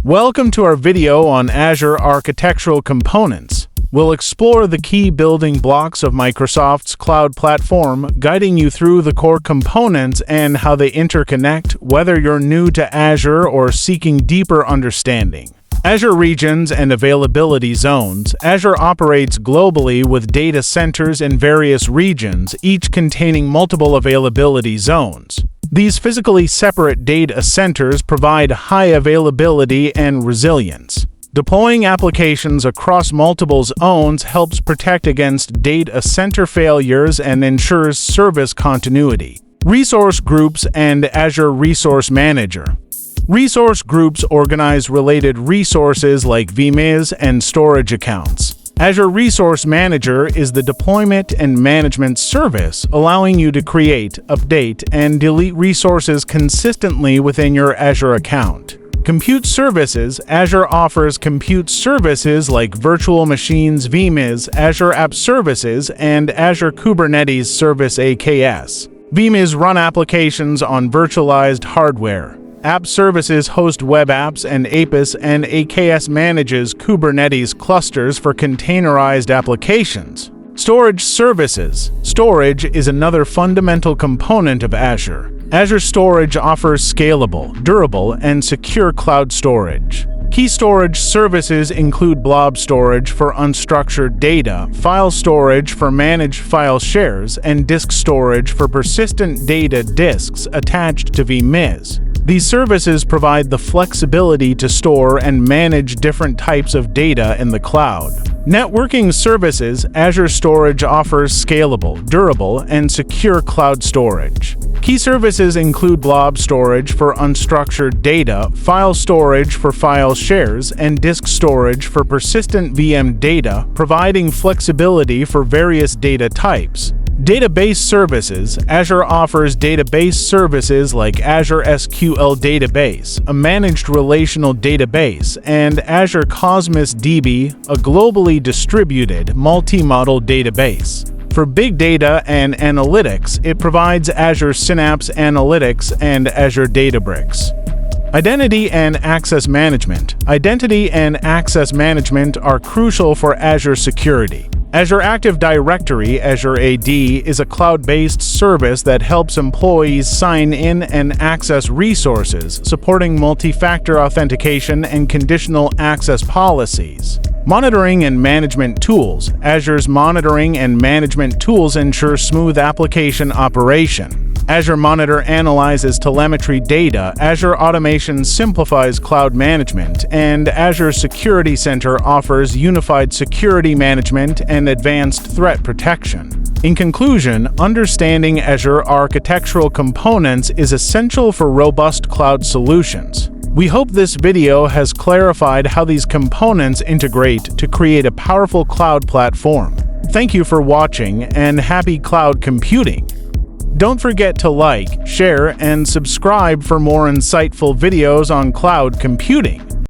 Welcome to our video on Azure Architectural Components. We'll explore the key building blocks of Microsoft's cloud platform, guiding you through the core components and how they interconnect, whether you're new to Azure or seeking deeper understanding. Azure Regions and Availability Zones. Azure operates globally with data centers in various regions, each containing multiple availability zones. These physically separate data centers provide high availability and resilience. Deploying applications across multiple zones helps protect against data center failures and ensures service continuity. Resource Groups and Azure Resource Manager. Resource groups organize related resources like VMs and storage accounts. Azure Resource Manager is the deployment and management service, allowing you to create, update, and delete resources consistently within your Azure account. Compute Services. Azure offers compute services like virtual machines, VMs, Azure App Services, and Azure Kubernetes Service AKS. VMs run applications on virtualized hardware. App Services host web apps and APIs, and AKS manages Kubernetes clusters for containerized applications. Storage Services. Storage is another fundamental component of Azure. Azure Storage offers scalable, durable, and secure cloud storage. Key storage services include blob storage for unstructured data, file storage for managed file shares, and disk storage for persistent data disks attached to VMs. These services provide the flexibility to store and manage different types of data in the cloud. Networking Services. Azure Storage offers scalable, durable, and secure cloud storage. Key services include blob storage for unstructured data, file storage for file shares, and disk storage for persistent VM data, providing flexibility for various data types. Database Services. Azure offers database services like Azure SQL Database, a managed relational database, and Azure Cosmos DB, a globally distributed multi-model database. For big data and analytics, it provides Azure Synapse Analytics and Azure Databricks. Identity and Access Management. Identity and access management are crucial for Azure security. Azure Active Directory, Azure AD, is a cloud-based service that helps employees sign in and access resources, supporting multi-factor authentication and conditional access policies. Monitoring and Management Tools. Azure's monitoring and management tools ensure smooth application operation. Azure Monitor analyzes telemetry data, Azure Automation simplifies cloud management, and Azure Security Center offers unified security management and advanced threat protection. In conclusion, understanding Azure architectural components is essential for robust cloud solutions. We hope this video has clarified how these components integrate to create a powerful cloud platform. Thank you for watching, and happy cloud computing! Don't forget to like, share, and subscribe for more insightful videos on cloud computing.